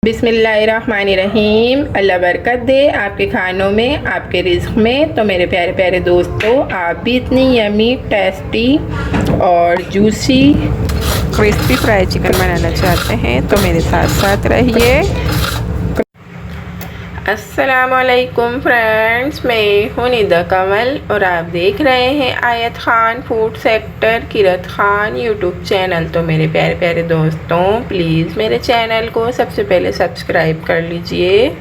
बिस्मिल्लाहिर्रहमानिर्रहीम। अल्लाह बरकत दे आपके खानों में, आपके रिज़्क़ में। तो मेरे प्यारे प्यारे दोस्तों, आप भी इतनी यमी, टेस्टी और जूसी क्रिस्पी फ्राई चिकन बनाना चाहते हैं तो मेरे साथ साथ रहिए। अस्सलामुअलैकुम फ्रेंड्स, मैं हूं निदा कमल और आप देख रहे हैं आयत खान फूड सेक्टर किरत खान यूट्यूब चैनल। तो मेरे प्यारे प्यारे दोस्तों, प्लीज़ मेरे चैनल को सबसे पहले सब्सक्राइब कर लीजिए।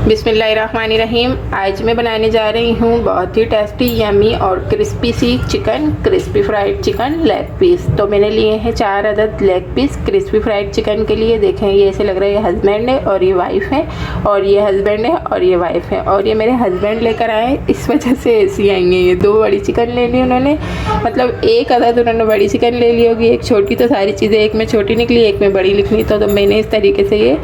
बिस्मिल्लाहिर्रहमानिर्रहीम। आज मैं बनाने जा रही हूँ बहुत ही टेस्टी, यमी और क्रिस्पी सी chicken, crispy fried chicken leg piece. तो मैंने लिए हैं 4 अदद leg piece crispy fried chicken के लिए। देखें, ये ऐसे लग रहा है ये हस्बैंड है और ये वाइफ है, और ये हस्बैंड है और ये वाइफ है, और ये मेरे हस्बैंड लेकर आए, इस वजह से ऐसी आएंगे। ये 2 बड़ी चिकन ले ली उन्होंने, मतलब 1 अदद उन्होंने बड़ी चिकन ले ली होगी, 1 छोटी। तो सारी चीज़ें एक में छोटी निकली, एक में बड़ी निकली। तो मैंने इस तरीके से ये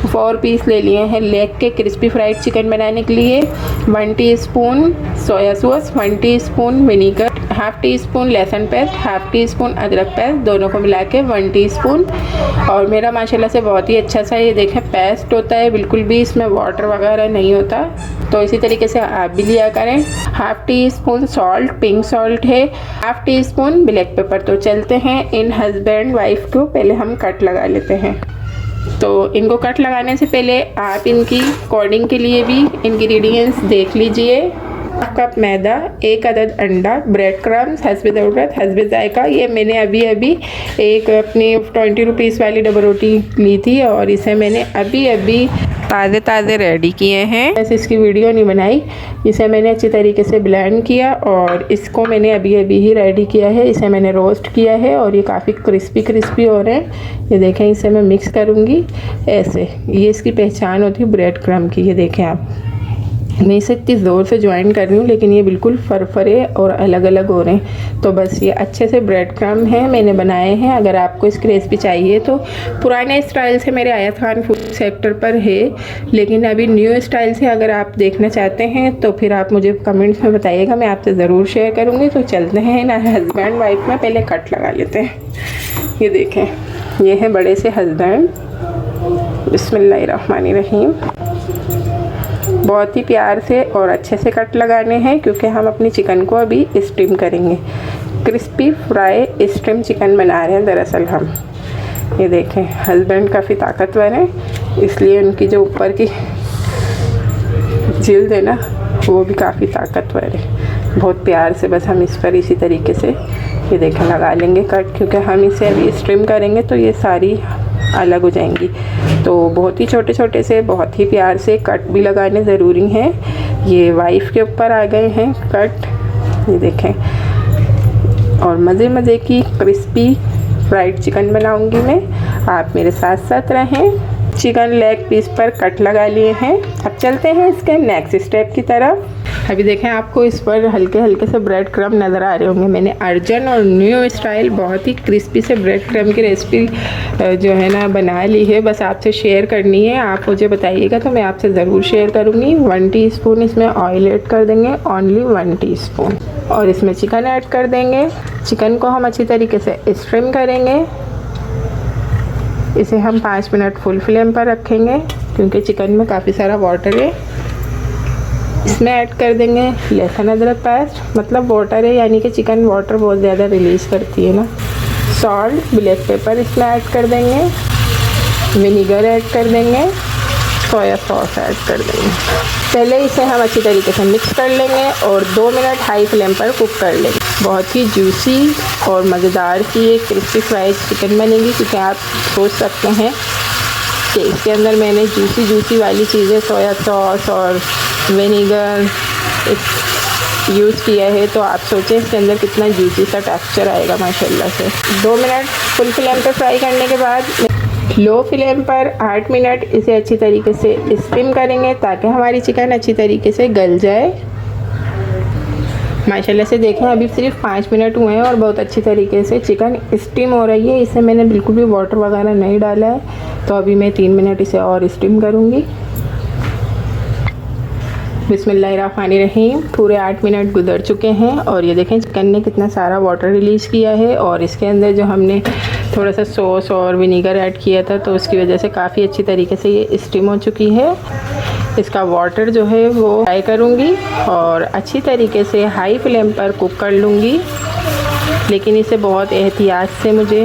4 पीस ले लिए हैं लेग के क्रिस्पी फ्राइड चिकन बनाने के लिए। 1 teaspoon soya sauce, 1 teaspoon vinegar, half tea spoon लहसुन पेस्ट, हाफ टी स्पून अदरक पेस्ट, दोनों को मिला के 1 टीस्पून। और मेरा माशाल्लाह से बहुत ही अच्छा सा ये देखें पेस्ट होता है, बिल्कुल भी इसमें वाटर वगैरह नहीं होता। तो इसी तरीके से आप भी लिया करें। Half teaspoon salt, pink salt है, half teaspoon black pepper. तो चलते हैं इन हस्बैंड वाइफ को पहले हम कट लगा लेते हैं। तो इनको कट लगाने से पहले आप इनकी कोडिंग के लिए भी इंग्रेडिएंट्स देख लीजिए। 1 कप मैदा, 1 अदद अंडा, ब्रेड क्रम्स हस्बे ज़रूरत हस्बे जायका। ये मैंने अभी एक अपनी 20 रुपीज़ वाली डबल रोटी ली थी और इसे मैंने अभी ताज़े रेडी किए हैं। ऐसे इसकी वीडियो नहीं बनाई, इसे मैंने अच्छी तरीके से ब्लेंड किया और इसको मैंने अभी ही रेडी किया है। इसे मैंने रोस्ट किया है और ये काफ़ी क्रिस्पी हो रहे हैं। ये देखें, इसे मैं मिक्स करूँगी ऐसे। ये इसकी पहचान होती है ब्रेड क्रम्ब की। ये देखें आप, मैं इसे इतनी ज़ोर से ज्वाइन कर रही हूँ लेकिन ये बिल्कुल फरफरे और अलग अलग हो रहे हैं। तो बस ये अच्छे से ब्रेड क्रम्ब हैं मैंने बनाए हैं। अगर आपको इसकी रेसिपी चाहिए तो पुराने स्टाइल से मेरे आयत खान फूड सेक्टर पर है, लेकिन अभी न्यू स्टाइल से अगर आप देखना चाहते हैं तो फिर आप मुझे कमेंट्स में बताइएगा, मैं आपसे ज़रूर शेयर करूँगी। तो चलते हैं ना हस्बैंड वाइफ में पहले कट लगा लेते हैं। ये देखें, ये हैं बड़े से हस्बैंड। बिस्मिल्लाहिर्रहमानिर्रहीम। बहुत ही प्यार से और अच्छे से कट लगाने हैं क्योंकि हम अपनी चिकन को अभी स्टीम करेंगे। क्रिस्पी फ्राई स्टीम चिकन बना रहे हैं दरअसल हम। ये देखें, हस्बैंड काफ़ी ताकतवर हैं, इसलिए उनकी जो ऊपर की जिल्द है ना वो भी काफ़ी ताकतवर है। बहुत प्यार से बस हम इस पर इसी तरीके से ये देखें लगा लेंगे कट, क्योंकि हम इसे अभी स्टीम करेंगे तो ये सारी अलग हो जाएंगी। तो बहुत ही छोटे छोटे से बहुत ही प्यार से कट भी लगाने ज़रूरी हैं। ये वाइफ के ऊपर आ गए हैं कट, ये देखें। और मज़े की क्रिस्पी फ्राइड चिकन बनाऊंगी मैं, आप मेरे साथ साथ रहें। चिकन लेग पीस पर कट लगा लिए हैं। अब चलते हैं इसके नेक्स्ट स्टेप की तरफ। अभी देखें, आपको इस पर हल्के से ब्रेड क्रम्ब नज़र आ रहे होंगे। मैंने अर्जन और न्यू स्टाइल बहुत ही क्रिस्पी से ब्रेड क्रम्ब की रेसिपी जो है ना बना ली है, बस आपसे शेयर करनी है। आप मुझे बताइएगा तो मैं आपसे ज़रूर शेयर करूँगी। 1 टीस्पून इसमें ऑयल ऐड कर देंगे, ओनली 1 टीस्पून। और इसमें चिकन ऐड कर देंगे। चिकन को हम अच्छी तरीके से स्ट्रीम करेंगे। इसे हम 5 मिनट फुल फ्लेम पर रखेंगे क्योंकि चिकन में काफ़ी सारा वाटर है। इसमें ऐड कर देंगे लहसुन अदरक पेस्ट, मतलब वाटर है यानी कि चिकन वाटर बहुत ज़्यादा रिलीज़ करती है ना। सॉल्ट, ब्लैक पेपर इसमें ऐड कर देंगे, विनीगर ऐड कर देंगे, सोया सॉस ऐड कर देंगे। पहले इसे हम अच्छी तरीके से मिक्स कर लेंगे और 2 मिनट हाई फ्लेम पर कुक कर लेंगे। बहुत ही जूसी और मज़ेदार सी एक क्रिस्पी फ्राइड चिकन बनेगी, क्योंकि आप सोच सकते हैं कि इसके अंदर मैंने जूसी वाली चीज़ें, सोया सॉस और विनीगर यूज़ किया है। तो आप सोचें इसके अंदर कितना जूसी सा टेक्सचर आएगा माशाल्लाह से। 2 मिनट फुल फ्लेम पर फ्राई करने के बाद लो फ्लेम पर 8 मिनट इसे अच्छी तरीके से स्टीम करेंगे ताकि हमारी चिकन अच्छी तरीके से गल जाए। माशाल्लाह से देखें, अभी सिर्फ 5 मिनट हुए हैं और बहुत अच्छी तरीके से चिकन स्टीम हो रही है। इसे मैंने बिल्कुल भी वाटर वगैरह नहीं डाला है। तो अभी मैं 3 मिनट इसे और स्टीम करूँगी। बिस्मिल्लाहिर्रहमानिर्रहीम। पूरे 8 मिनट गुजर चुके हैं और ये देखें चिकन ने कितना सारा वाटर रिलीज़ किया है। और इसके अंदर जो हमने थोड़ा सा सॉस और विनीगर ऐड किया था, तो उसकी वजह से काफ़ी अच्छी तरीके से ये स्टीम हो चुकी है। इसका वाटर जो है वो फ्राई करूँगी और अच्छी तरीके से हाई फ्लेम पर कुक कर लूँगी, लेकिन इसे बहुत एहतियात से मुझे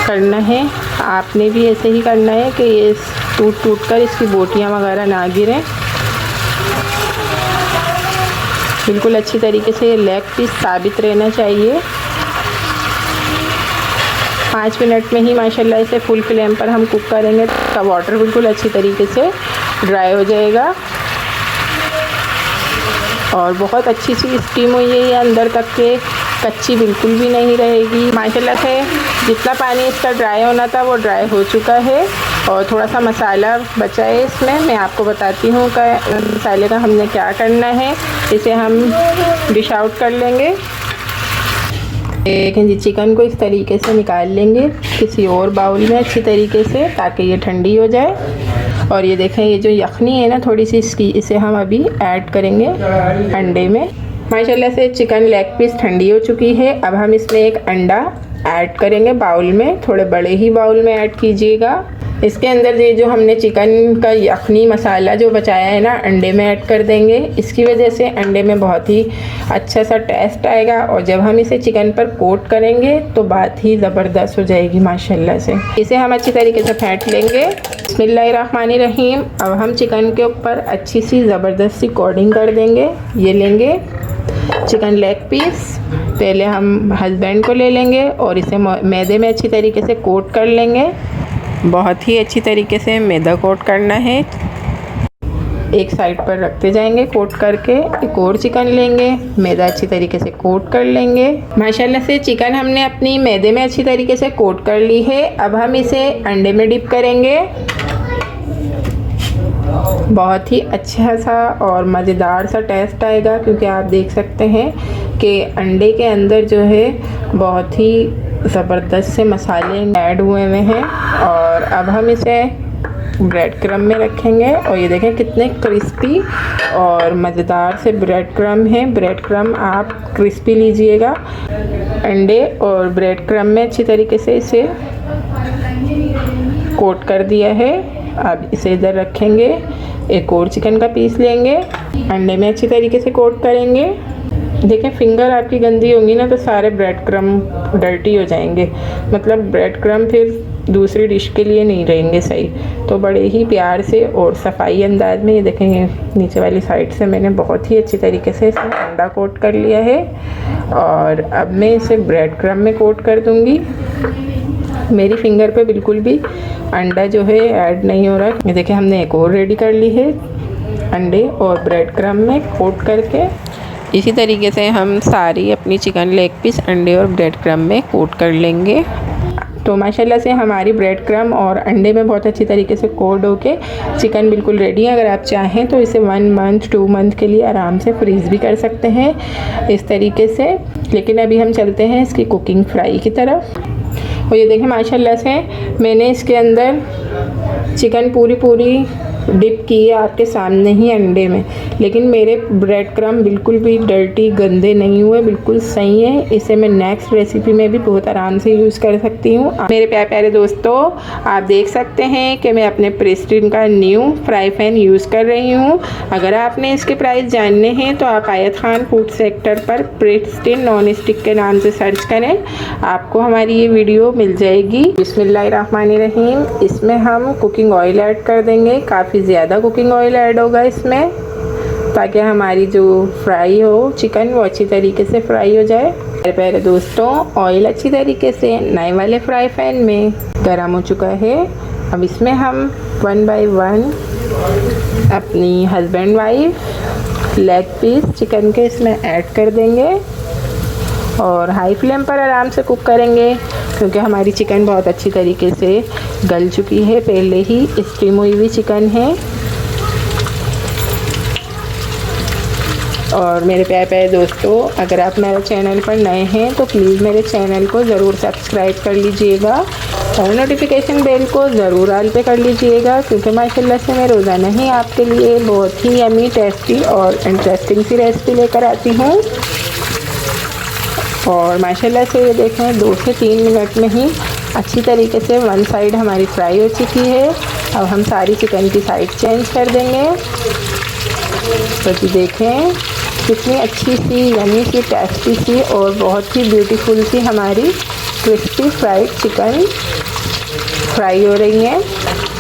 करना है। आपने भी ऐसे ही करना है कि ये टूट कर इसकी बोटियाँ वगैरह ना गिरें। बिल्कुल अच्छी तरीके से ये लेग पीस साबित रहना चाहिए। 5 मिनट में ही माशाल्लाह इसे फुल फ्लेम पर हम कुक करेंगे तो इसका वाटर बिल्कुल अच्छी तरीके से ड्राई हो जाएगा और बहुत अच्छी सी स्टीम हुई है। ये अंदर तक के कच्ची बिल्कुल भी नहीं रहेगी। माशाल्लाह से जितना पानी इसका ड्राई होना था वो ड्राई हो चुका है और थोड़ा सा मसाला बचा है इसमें। मैं आपको बताती हूँ कि मसाले का हमने क्या करना है। इसे हम डिश आउट कर लेंगे। लेकिन जी चिकन को इस तरीके से निकाल लेंगे किसी और बाउल में अच्छी तरीके से, ताकि ये ठंडी हो जाए। और ये देखें, ये जो यखनी है ना थोड़ी सी इसकी, इसे हम अभी ऐड करेंगे अंडे में। माशाल्लाह से चिकन लेग पीस ठंडी हो चुकी है। अब हम इसमें एक अंडा ऐड करेंगे बाउल में, थोड़े बड़े ही बाउल में ऐड कीजिएगा। इसके अंदर ये जो हमने चिकन का यखनी मसाला जो बचाया है ना, अंडे में ऐड कर देंगे। इसकी वजह से अंडे में बहुत ही अच्छा सा टेस्ट आएगा और जब हम इसे चिकन पर कोट करेंगे तो बात ही ज़बरदस्त हो जाएगी माशाल्लाह से। इसे हम अच्छी तरीके से फेंट लेंगे। बिस्मिल्लाहिर्रहमानिर्रहीम। अब हम चिकन के ऊपर अच्छी सी ज़बरदस्त सी कोटिंग कर देंगे। ये लेंगे चिकन लेग पीस, पहले हम हस्बैंड को ले लेंगे और इसे मैदे में अच्छी तरीके से कोट कर लेंगे। बहुत ही अच्छी तरीके से मैदा कोट करना है। एक साइड पर रखते जाएंगे कोट करके। एक और चिकन लेंगे, मैदा अच्छी तरीके से कोट कर लेंगे। माशाल्लाह से चिकन हमने अपनी मैदे में अच्छी तरीके से कोट कर ली है। अब हम इसे अंडे में डिप करेंगे। बहुत ही अच्छा सा और मज़ेदार सा टेस्ट आएगा, क्योंकि आप देख सकते हैं कि अंडे के अंदर जो है बहुत ही ज़बरदस्त से मसाले ऐड हुए हैं। और अब हम इसे ब्रेड क्रम में रखेंगे और ये देखें कितने क्रिस्पी और मज़ेदार से ब्रेड क्रम है। ब्रेड क्रम आप क्रिस्पी लीजिएगा। अंडे और ब्रेड क्रम में अच्छी तरीके से इसे कोट कर दिया है। अब इसे इधर रखेंगे। एक और चिकन का पीस लेंगे, अंडे में अच्छी तरीके से कोट करेंगे। देखें फिंगर आपकी गंदी होंगी ना तो सारे ब्रेड क्रम डर्टी हो जाएंगे, मतलब ब्रेड क्रम फिर दूसरी डिश के लिए नहीं रहेंगे सही। तो बड़े ही प्यार से और सफाई अंदाज में ये देखेंगे नीचे वाली साइड से मैंने बहुत ही अच्छी तरीके से इसमें अंडा कोट कर लिया है। और अब मैं इसे ब्रेड क्रम में कोट कर दूँगी। मेरी फिंगर पे बिल्कुल भी अंडा जो है ऐड नहीं हो रहा। ये देखें हमने एक और रेडी कर ली है अंडे और ब्रेड क्रम में कोट करके। इसी तरीके से हम सारी अपनी चिकन लेग पीस अंडे और ब्रेड क्रम में कोट कर लेंगे। तो माशाल्लाह से हमारी ब्रेड क्रम और अंडे में बहुत अच्छी तरीके से कोट होके चिकन बिल्कुल रेडी है। अगर आप चाहें तो इसे 1 मंथ 2 मंथ के लिए आराम से फ्रीज़ भी कर सकते हैं इस तरीके से। लेकिन अभी हम चलते हैं इसकी कुकिंग फ्राई की तरफ। और ये देखें माशाल्लाह से मैंने इसके अंदर चिकन पूरी डिप की है आपके सामने ही अंडे में, लेकिन मेरे ब्रेड क्रम बिल्कुल भी डर्टी गंदे नहीं हुए, बिल्कुल सही है। इसे मैं नेक्स्ट रेसिपी में भी बहुत आराम से यूज़ कर सकती हूँ। मेरे प्यारे दोस्तों, आप देख सकते हैं कि मैं अपने प्रेस्टीन का न्यू फ्राई पैन यूज़ कर रही हूँ। अगर आपने इसके प्राइस जानने हैं तो आप आयत खान फूड सेक्टर पर प्रेस्टीन नॉन स्टिक के नाम से सर्च करें, आपको हमारी ये वीडियो मिल जाएगी। बिस्मिल्लाहिर्रहमानिर्रहीम। इसमें हम कुकिंग ऑयल ऐड कर देंगे। काफ़ी ज़्यादा कुकिंग ऑयल ऐड होगा इसमें, ताकि हमारी जो फ्राई हो चिकन वो अच्छी तरीके से फ्राई हो जाए। मेरे प्यारे दोस्तों, ऑयल अच्छी तरीके से नए वाले फ्राई पैन में गर्म हो चुका है। अब इसमें हम 1 बाय 1 अपनी husband wife leg piece chicken के इसमें ऐड कर देंगे और हाई फ्लेम पर आराम से कुक करेंगे, क्योंकि हमारी चिकन बहुत अच्छी तरीके से गल चुकी है, पहले ही स्टीम हुई हुई चिकन है। और मेरे प्यारे दोस्तों, अगर आप मेरे चैनल पर नए हैं तो प्लीज़ मेरे चैनल को ज़रूर सब्सक्राइब कर लीजिएगा और नोटिफिकेशन बेल को ज़रूर ऑल पे कर लीजिएगा, क्योंकि माशाल्लाह से मैं रोज़ाना ही आपके लिए बहुत ही यम्मी, टेस्टी और इंटरेस्टिंग सी रेसिपी लेकर आती हूँ। और माशाल्लाह से ये देखें 2 से 3 मिनट में ही अच्छी तरीके से वन साइड हमारी फ्राई हो चुकी है। अब हम सारी चिकन की साइड चेंज कर देंगे। तो जी देखें कितनी अच्छी सी यमी सी टेस्टी सी और बहुत ही ब्यूटीफुल सी हमारी क्रिस्पी फ्राइड चिकन फ्राई हो रही है।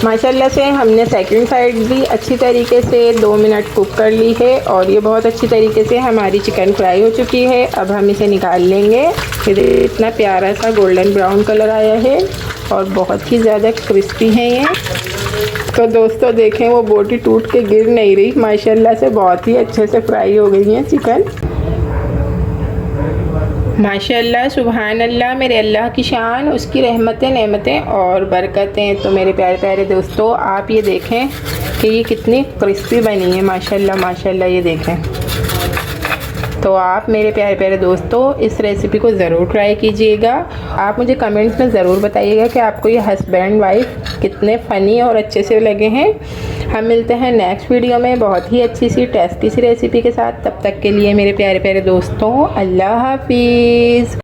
माशाल्लाह से हमने सेकंड साइड भी अच्छी तरीके से 2 मिनट कुक कर ली है और ये बहुत अच्छी तरीके से हमारी चिकन फ्राई हो चुकी है। अब हम इसे निकाल लेंगे। फिर इतना प्यारा सा गोल्डन ब्राउन कलर आया है और बहुत ही ज़्यादा क्रिस्पी है ये। तो दोस्तों देखें वो बोटी टूट के गिर नहीं रही, माशाल्लाह से बहुत ही अच्छे से फ्राई हो गई है चिकन। माशाल्लाह सुभान अल्लाह, मेरे अल्लाह की शान, उसकी रहमतें नेमतें और बरकतें। तो मेरे प्यारे प्यारे दोस्तों आप ये देखें कि ये कितनी क्रिस्पी बनी है माशाल्लाह माशाल्लाह, ये देखें। तो आप मेरे प्यारे प्यारे दोस्तों इस रेसिपी को ज़रूर ट्राई कीजिएगा। आप मुझे कमेंट्स में ज़रूर बताइएगा कि आपको ये हस्बैंड वाइफ कितने फ़नी और अच्छे से लगे हैं। हम मिलते हैं नेक्स्ट वीडियो में बहुत ही अच्छी सी टेस्टी सी रेसिपी के साथ। तब तक के लिए मेरे प्यारे प्यारे दोस्तों अल्लाह हाफिज़।